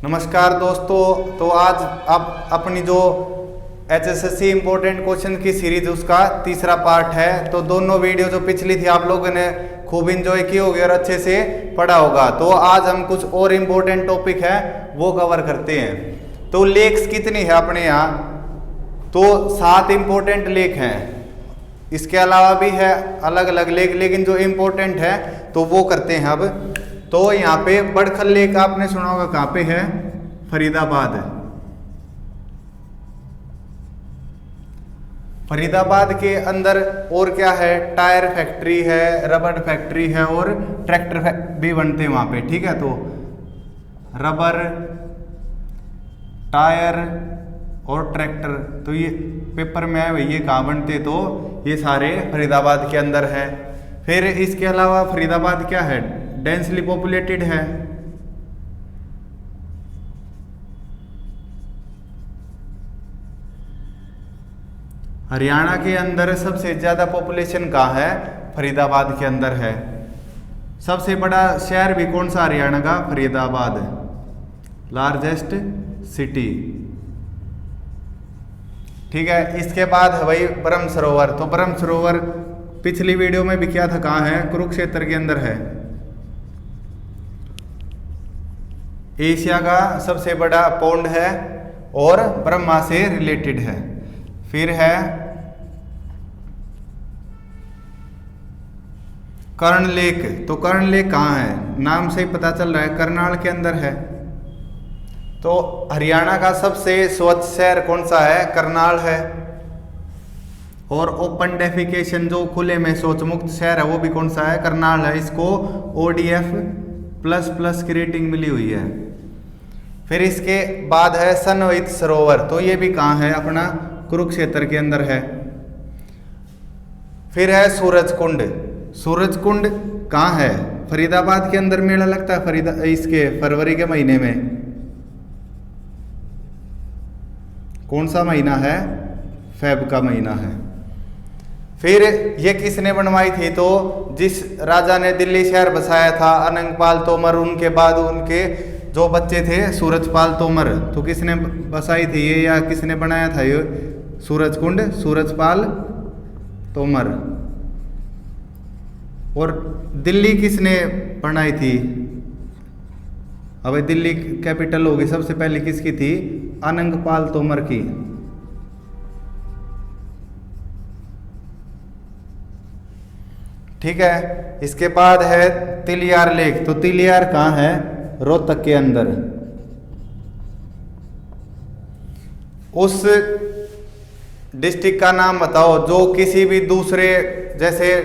नमस्कार दोस्तों। तो आज अब अपनी जो HSSC इम्पोर्टेंट क्वेश्चन की सीरीज उसका तीसरा पार्ट है। तो दोनों वीडियो जो पिछली थी आप लोगों ने खूब इंजॉय की होगी और अच्छे से पढ़ा होगा। तो आज हम कुछ और इम्पोर्टेंट टॉपिक है वो कवर करते हैं। तो लेक्स कितनी है अपने यहाँ? तो 7 इम्पोर्टेंट लेक हैं। इसके अलावा भी है अलग अलग लेक, लेकिन जो इम्पोर्टेंट है तो वो करते हैं अब। तो यहाँ पे बड़खल लेक आपने सुना होगा, कहाँ पे है? फरीदाबाद। फरीदाबाद के अंदर और क्या है? टायर फैक्ट्री है, रबर फैक्ट्री है और ट्रैक्टर भी बनते हैं वहाँ पे। ठीक है, तो रबर, टायर और ट्रैक्टर, तो ये पेपर में है भाई, ये कहाँ बनते? तो ये सारे फरीदाबाद के अंदर है। फिर इसके अलावा फरीदाबाद क्या है? डेंसली पॉपुलेटेड है। हरियाणा के अंदर सबसे ज्यादा पॉपुलेशन कहाँ है? फरीदाबाद के अंदर है। सबसे बड़ा शहर भी कौन सा हरियाणा का? Faridabad, largest city. ठीक है, इसके बाद है भाई ब्रह्म सरोवर। तो ब्रह्म सरोवर पिछली वीडियो में भी क्या था, कहाँ है? कुरुक्षेत्र के अंदर है। एशिया का सबसे बड़ा पौंड है और ब्रह्मा से रिलेटेड है। फिर है कर्ण लेक। तो कर्ण लेक कहाँ है? नाम से ही पता चल रहा है करनाल के अंदर है। तो हरियाणा का सबसे स्वच्छ शहर कौन सा है? करनाल है। और ओपन डेफिकेशन, जो खुले में शौच मुक्त शहर है, वो भी कौन सा है? करनाल है। इसको ODF++ की रेटिंग मिली हुई है। फिर इसके बाद है सनोहित सरोवर। तो ये भी कहाँ है? अपना कुरुक्षेत्र के अंदर है। फिर है सूरज कुंड। सूरज कुंड कहाँ है? फरीदाबाद के अंदर मेला लगता है इसके फरवरी के महीने में। कौन सा महीना है? फेब का महीना है। फिर ये किसने बनवाई थी? तो जिस राजा ने दिल्ली शहर बसाया था, अनंगपाल तोमर, उनके बाद उनके जो बच्चे थे सूरजपाल तोमर। तो किसने बसाई थी ये, या किसने बनाया था ये सूरज कुंड? सूरजपाल तोमर। और दिल्ली किसने बनाई थी? अब दिल्ली कैपिटल होगी सबसे पहले किसकी थी? अनंगपाल तोमर की। ठीक है, इसके बाद है तिलियार लेक। तो तिलियार कहाँ है? रोहतक के अंदर। उस डिस्ट्रिक्ट का नाम बताओ जो किसी भी दूसरे, जैसे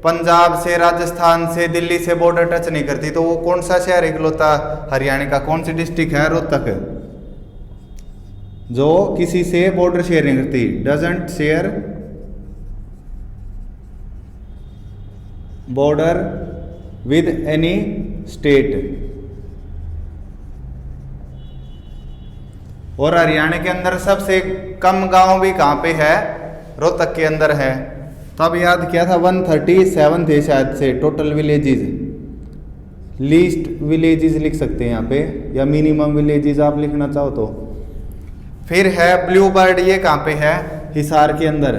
पंजाब से, राजस्थान से, दिल्ली से बॉर्डर टच नहीं करती। तो वो कौन सा शहर इकलौता हरियाणा का? कौन सी डिस्ट्रिक्ट है? रोहतक, जो किसी से बॉर्डर शेयर नहीं करती, doesn't share border with any state. और हरियाणा के अंदर सबसे कम गांव भी कहाँ पे है? रोहतक के अंदर है। तब याद किया था 137 थे शायद से टोटल विलेजेस। लीस्ट विलेजेस लिख सकते हैं यहाँ पे, या मिनिमम विलेजेस आप लिखना चाहो तो। फिर है ब्लू बर्ड। ये कहाँ पे है? हिसार के अंदर।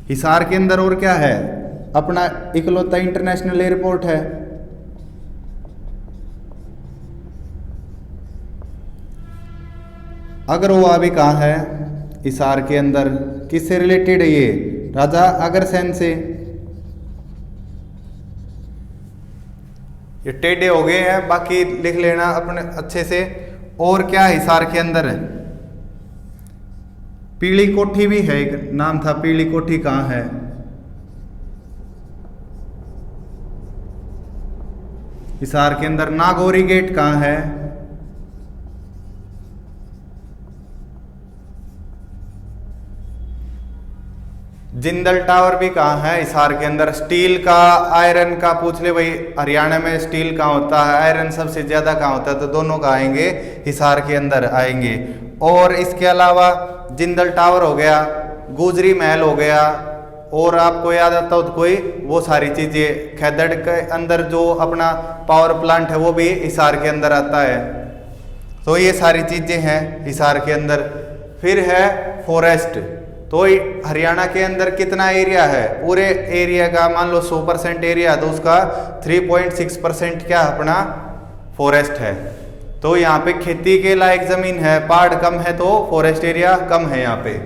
हिसार के अंदर और क्या है? अपना इकलौता इंटरनेशनल एयरपोर्ट है। अगरवा भी कहाँ है? हिसार के अंदर। किससे रिलेटेड है ये? राजा अग्रसेन से। ये टेढ़े हो गए हैं, बाकी लिख लेना अपने अच्छे से। और क्या हिसार के अंदर है? पीली कोठी भी है, एक नाम था पीली कोठी। कहाँ है? हिसार के अंदर। नागौरी गेट कहाँ है? जिंदल टावर भी कहाँ है? हिसार के अंदर। स्टील का, आयरन का पूछ ले भाई, हरियाणा में स्टील कहाँ होता है, आयरन सबसे ज्यादा कहाँ होता है? तो दोनों कहाँ आएंगे? हिसार के अंदर आएंगे। और इसके अलावा जिंदल टावर हो गया, गुजरी महल हो गया, और आपको याद आता हो तो कोई वो सारी चीजें, खैदड़ के अंदर जो अपना पावर प्लांट है वो भी हिसार के अंदर आता है। तो ये सारी चीजें हैं हिसार के अंदर। फिर है फॉरेस्ट। तो हरियाणा के अंदर कितना एरिया है, पूरे एरिया का मान लो 100% एरिया, तो उसका 3.6% क्या अपना फॉरेस्ट है। तो यहाँ पे खेती के लायक जमीन है, पहाड़ कम है तो फॉरेस्ट एरिया कम है यहाँ पे।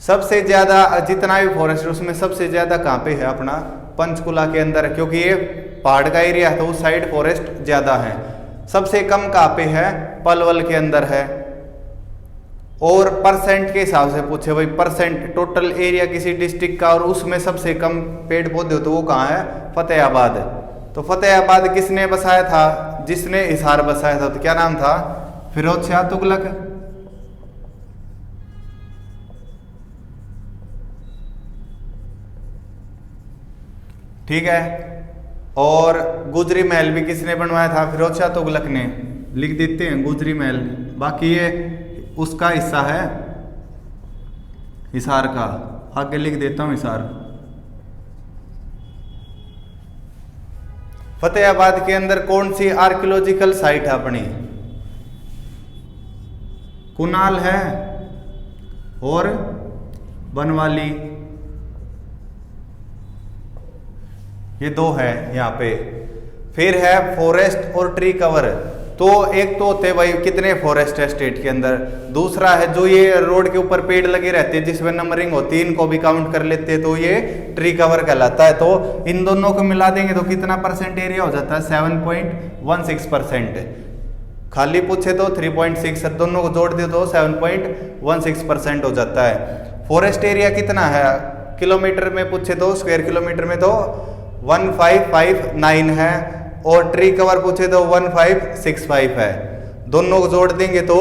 सबसे ज्यादा जितना भी फॉरेस्ट उसमें सबसे ज्यादा कहाँ पे है, अपना पंचकुला के अंदर है, क्योंकि ये पहाड़ का एरिया है तो उस साइड फॉरेस्ट ज्यादा है। सबसे कम कहाँ पे है, पलवल के अंदर है। और परसेंट के हिसाब से पूछे भाई, परसेंट टोटल एरिया किसी डिस्ट्रिक्ट का और उसमें सबसे कम पेड़ पौधे हो तो वो कहाँ है, फतेहाबाद। तो फतेहाबाद किसने बसाया था, जिसने हिसार बसाया था, तो क्या नाम था, फिरोज शाह तुगलक। ठीक है। और गुजरी महल भी किसने बनवाया था, फिरोज शाह तुगलक ने। लिख देते हैं गुजरी महल, बाकी ये उसका हिस्सा है हिसार का, आगे लिख देता हूं हिसार। फतेहाबाद के अंदर कौन सी आर्कियोलॉजिकल साइट है अपनी, कुनाल है और बनवाली, ये दो है यहाँ पे। फिर है फॉरेस्ट और ट्री कवर। तो एक तो होते भाई कितने फॉरेस्ट है स्टेट के अंदर, दूसरा है जो ये रोड के ऊपर पेड़ लगे रहते हैं जिसमें नंबरिंग होती है, इनको भी काउंट कर लेते हैं तो ये ट्री कवर कहलाता है। तो इन दोनों को मिला देंगे तो कितना परसेंट एरिया हो जाता है, 7.16%। खाली पूछे तो 3.6, दोनों को जोड़ दे तो 7.16% हो जाता है। फॉरेस्ट एरिया कितना है किलोमीटर में पूछे तो, स्क्वायर किलोमीटर में तो 1559 है, और ट्री कवर पूछे तो 1565 है। दोनों को जोड़ देंगे तो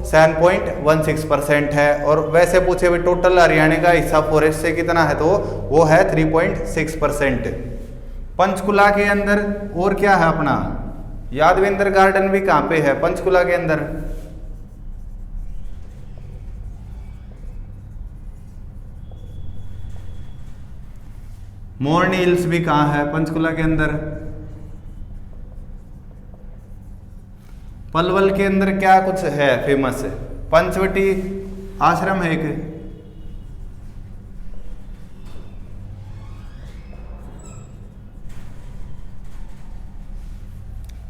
7.16% है। और वैसे पूछे भी टोटल हरियाणा का हिस्सा फॉरेस्ट से कितना है, तो वो है 3.6%। पंचकुला के अंदर और क्या है अपना, यादवेंद्र गार्डन भी कहाँ पे है, पंचकुला के अंदर। मोरनी हिल्स भी कहाँ है, पंचकुला के अंदर। पलवल के अंदर क्या कुछ है फेमस, पंचवटी आश्रम है एक।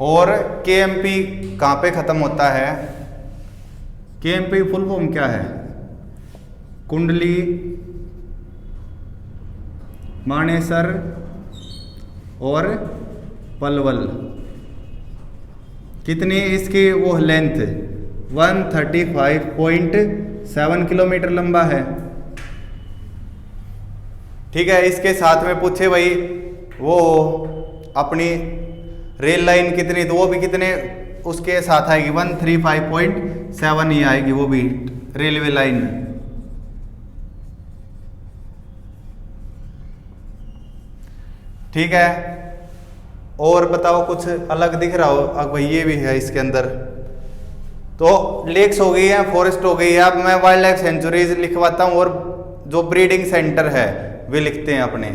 और केएमपी कहाँ पे खत्म होता है, केएमपी फुल फॉर्म क्या है, कुंडली मानेसर और पलवल। कितनी इसकी वो लेंथ, 135.7 किलोमीटर लंबा है। ठीक है। इसके साथ में पूछे भाई वो अपनी रेल लाइन कितनी, तो वो भी कितने उसके साथ आएगी, 135.7 ही आएगी वो भी रेलवे लाइन। ठीक है। और बताओ कुछ अलग दिख रहा हो, अब भाई ये भी है इसके अंदर। तो लेक्स हो गई है, फॉरेस्ट हो गई है। अब मैं वाइल्ड लाइफ सेंचुरीज लिखवाता हूँ और जो ब्रीडिंग सेंटर है वे लिखते हैं अपने।